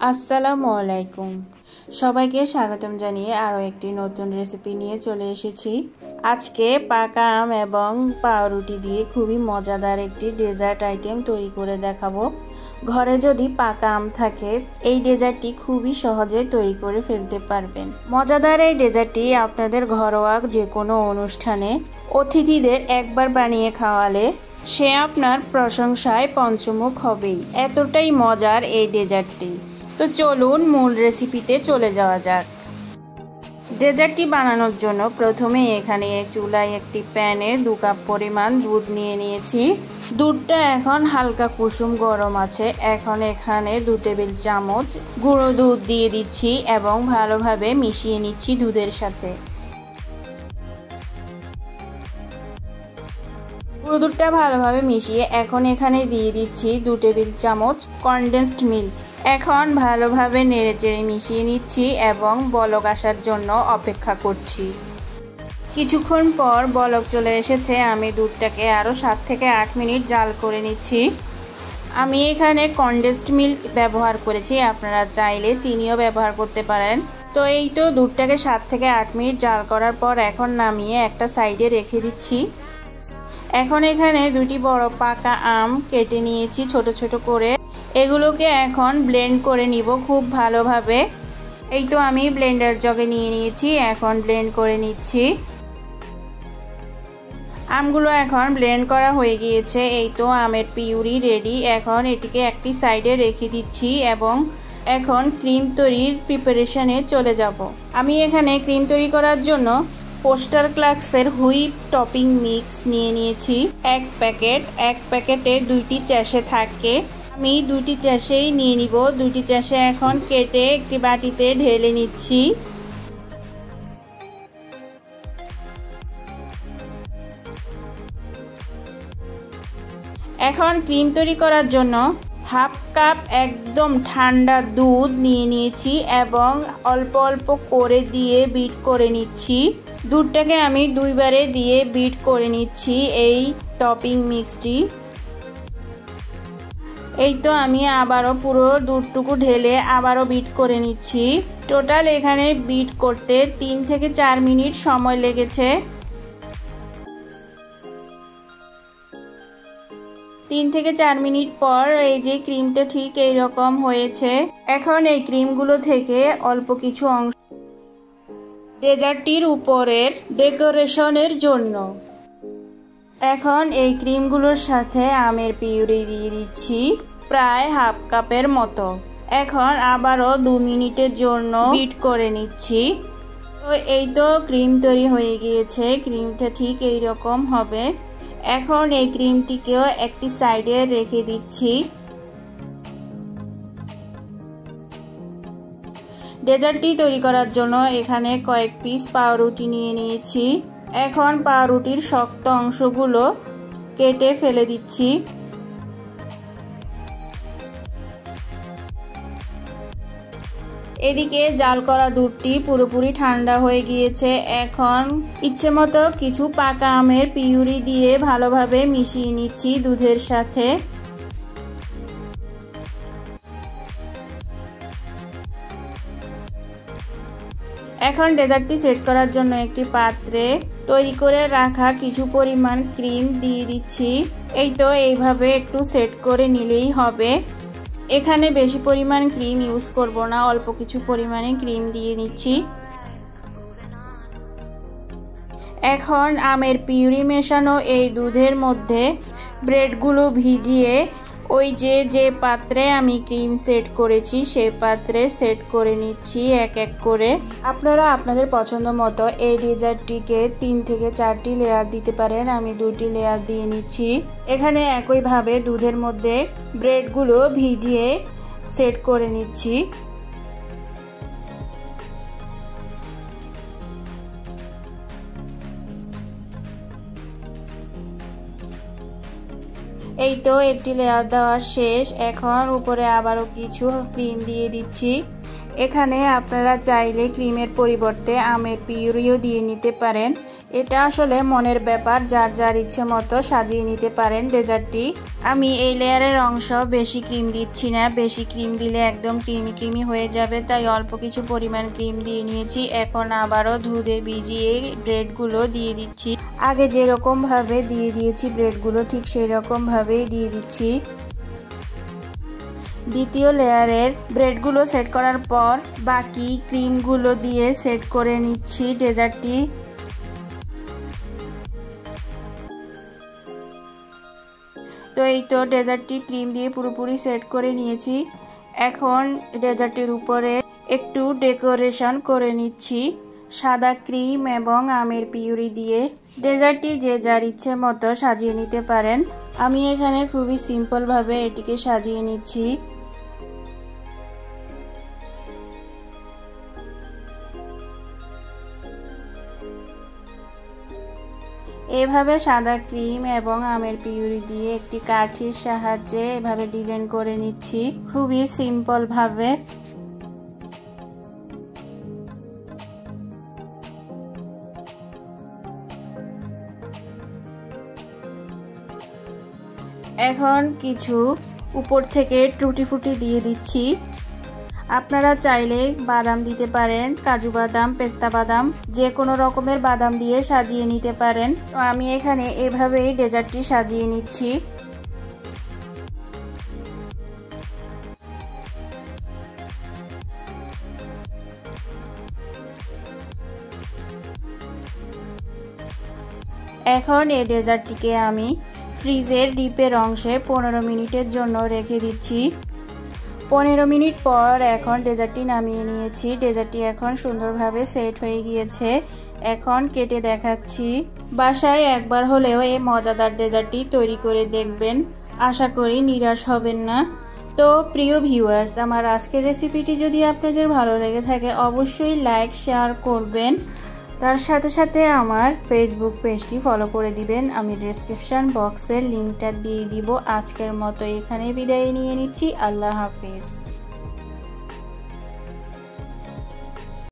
আসসালামু আলাইকুম। সবাইকে স্বাগতম জানিয়ে আরও একটি নতুন রেসিপি নিয়ে চলে এসেছি। আজকে পাকা আম এবং পাউরুটি দিয়ে খুবই মজাদার একটি ডেজার্ট আইটেম তৈরি করে দেখাবো। ঘরে যদি পাকা আম থাকে এই ডেজার্টটি খুবই সহজে তৈরি করে ফেলতে পারবেন। মজাদার এই ডেজার্টটি আপনাদের ঘরোয়া যে কোনো অনুষ্ঠানে অতিথিদের একবার বানিয়ে খাওয়ালে সে আপনার প্রশংসায় পঞ্চমুখ হবেই। এতটাই মজার এই ডেজার্টটি। তো চলুন মূল রেসিপিতে চলে যাওয়া যাক। ডেজার্টটি বানানোর জন্য প্রথমে এখানে চুলায় একটি প্যানে 2 কাপ পরিমাণ দুধ নিয়ে নিয়েছি। দুধটা এখন হালকা কুসুম গরম আছে। এখন এখানে 2 টেবিল চামচ গুঁড়ো দুধ দিয়ে দিচ্ছি এবং ভালোভাবে মিশিয়ে নিচ্ছি দুধের সাথে। গুঁড়ো দুধটা ভালোভাবে মিশিয়ে এখন এখানে দিয়ে দিচ্ছি 2 টেবিল চামচ কনডেন্সড মিল্ক। এখন ভালোভাবে নেড়েচেড়ে মিশিয়ে নিচ্ছি এবং বলক আসার জন্য অপেক্ষা করছি। কিছুক্ষণ পর বলক চলে এসেছে। আমি দুধটাকে আরও 7 থেকে 8 মিনিট জাল করে নিচ্ছি। আমি এখানে কনডেন্সড মিল্ক ব্যবহার করেছি, আপনারা চাইলে চিনিও ব্যবহার করতে পারেন। তো এই তো দুধটাকে 7 থেকে 8 মিনিট জাল করার পর এখন নামিয়ে একটা সাইডে রেখে দিচ্ছি। এখন এখানে 2টি বড় পাকা আম কেটে নিয়েছি ছোট ছোট করে। এগুলোকে এখন ব্লেন্ড করে নিব খুব ভালোভাবে। এই তো আমি ব্লেন্ডার জগে নিয়ে নিয়েছি, এখন ব্লেন্ড করে নিচ্ছি। আমগুলো এখন ব্লেন্ড করা হয়ে গিয়েছে। এই তো আমের পিউরি রেডি। এখন এটিকে একটি সাইডে রেখে দিচ্ছি এবং এখন ক্রিম তৈরির প্রিপারেশনে চলে যাব। আমি এখানে ক্রিম তৈরি করার জন্য পোস্টার ক্লাক্সের হুইপ টপিং মিক্স নিয়ে নিয়েছি 1 প্যাকেট। 1 প্যাকেটে 2টি চ্যাশে থাকে। আমি 2টি চ্যাশেই নিয়ে নিব। 2টি চ্যাশে এখন কেটে একটি বাটিতে ঢেলে নিচ্ছি। এখন ক্রিম তৈরি করার জন্য 1/2 কাপ একদম ঠান্ডা দুধ নিয়ে নিয়েছি এবং অল্প অল্প করে দিয়ে বিট করে নিচ্ছি। দুধটাকে আমি 2 বারে দিয়ে বিট করে নিচ্ছি এই টপিং মিক্সটি। এই তো আমি আবারও পুরো দুধটুকু ঢেলে আবারও বিট করে নিচ্ছি। টোটাল এখানে বিট করতে 3 থেকে 4 মিনিট সময় লেগেছে। 3 থেকে 4 মিনিট পর এই যে ক্রিমটা ঠিক এই রকম হয়েছে। এখন এই ক্রিমগুলো থেকে অল্প কিছু অংশ ডেজার্টটির উপরের ডেকোরেশনের জন্য। এখন এই ক্রিমগুলোর সাথে আমের পিউরি দিয়ে দিচ্ছি প্রায় 1/2 কাপের মতো। এখন আবারও 2 মিনিটের জন্য বিট করে নিচ্ছি। তো এই তো ক্রিম তৈরি হয়ে গিয়েছে। ক্রিমটা ঠিক এই রকম হবে। এখন এই ক্রিমটিকেও একটি সাইডে রেখে দিচ্ছি। ডেজার্টটি তৈরি করার জন্য এখানে কয়েক পিস পাউরুটি নিয়ে নিয়েছি। এখন পাউরুটির শক্ত অংশগুলো কেটে ফেলে দিচ্ছি। এদিকে জাল করা দুধটি পুরোপুরি ঠান্ডা হয়ে গিয়েছে। এখন ইচ্ছেমতো কিছু পাকা আমের পিউরি দিয়ে ভালোভাবে মিশিয়ে নিচ্ছি দুধের সাথে। এখন ডেজার্টটি সেট করার জন্য একটি পাত্রে তৈরি করে রাখা কিছু পরিমাণ ক্রিম দিয়ে দিচ্ছি। এই তো এইভাবে একটু সেট করে নিলেই হবে। এখানে বেশি পরিমাণ ক্রিম ইউজ করব না, অল্প কিছু পরিমাণে ক্রিম দিয়ে নিচ্ছি। এখন আমের পিউরি মেশানো এই দুধের মধ্যে ব্রেডগুলো ভিজিয়ে ওই যে পাত্রে আমি ক্রিম সেট করেছি সেই পাত্রে সেট করে নিচ্ছি এক এক করে। আপনারা আপনাদের পছন্দ মতো এই ডেজার্টটিকে 3 থেকে 4টি লেয়ার দিতে পারেন। আমি 2টি লেয়ার দিয়ে নিচ্ছি। এখানে একইভাবে দুধের মধ্যে ব্রেডগুলো ভিজিয়ে সেট করে নিচ্ছি। এই তো একটি লেয়ার দেওয়া শেষ। এখন উপরে আবারও কিছু ক্রিম দিয়ে দিচ্ছি। এখানে আপনারা চাইলে ক্রিমের পরিবর্তে আমের পিউরিও দিয়ে নিতে পারেন, এটা আসলে মনের ব্যাপার, যার যার ইচ্ছে মতো সাজিয়ে নিতে পারেন ডেজার্টটি। আমি এই লেয়ারের অংশ বেশি ক্রিম দিচ্ছি না, বেশি ক্রিম দিলে একদম ক্রিমি ক্রিমি হয়ে যাবে, তাই অল্প কিছু পরিমাণ ক্রিম দিয়ে নিয়েছি। এখন আবারও দুধে ভিজিয়ে ব্রেডগুলো দিয়ে দিচ্ছি। আগে যেরকম ভাবে দিয়ে দিয়েছি ব্রেডগুলো ঠিক সেই রকম ভাবেই দিয়ে দিচ্ছি। দ্বিতীয় লেয়ারের ব্রেডগুলো সেট করার পর বাকি ক্রিমগুলো দিয়ে সেট করে নিচ্ছি ডেজার্টটি। তো এই তো ডেজার্টটি ক্রিম দিয়ে পুরোপুরি সেট করে নিয়েছি। এখন ডেজার্টের উপরে একটু ডেকোরেশন করে নিচ্ছি সাদা ক্রিম এবং আমের পিউরি দিয়ে। ডেজার্টটি যে যার ইচ্ছে মতো সাজিয়ে নিতে পারেন। আমি এখানে খুবই সিম্পল ভাবে এটিকে সাজিয়ে নিচ্ছি। এভাবে সাদা ক্রিম এবং আমের পিউরি দিয়ে একটি কাঠির সাহায্যে এভাবে ডিজাইন করে নিচ্ছি খুবই সিম্পল ভাবে। এখন কিছু উপর থেকে টুটি ফুটি দিয়ে দিচ্ছি। আপনারা চাইলে বাদাম দিতে পারেন, কাজু বাদাম, পেস্তা বাদাম, যে কোনো রকমের বাদাম দিয়ে সাজিয়ে নিতে পারেন। তো আমি এখানে এভাবেই ডেজার্টটি সাজিয়ে নিচ্ছি। এখন এই ডেজার্টটিকে আমি ফ্রিজের ডিপের অংশে 15 মিনিটের জন্য রেখে দিচ্ছি। 15 মিনিট পর এখন ডেজার্টটি নামিয়ে নিয়েছি। ডেজার্টটি এখন সুন্দরভাবে সেট হয়ে গিয়েছে। এখন কেটে দেখাচ্ছি। বাসায় একবার হলেও এই মজাদার ডেজার্টটি তৈরি করে দেখবেন, আশা করি নিরাশ হবেন না। তো প্রিয় ভিউয়ার্স, আমার আজকের রেসিপিটি যদি আপনাদের ভালো লেগে থাকে অবশ্যই লাইক শেয়ার করবেন। তার সাথে সাথে আমার ফেসবুক পেজটি ফলো করে দিবেন। আমি ডেসক্রিপশন বক্সের লিঙ্কটা দিয়ে দিব। আজকের মতো এখানে বিদায় নিয়ে নিচ্ছি। আল্লাহ হাফিজ।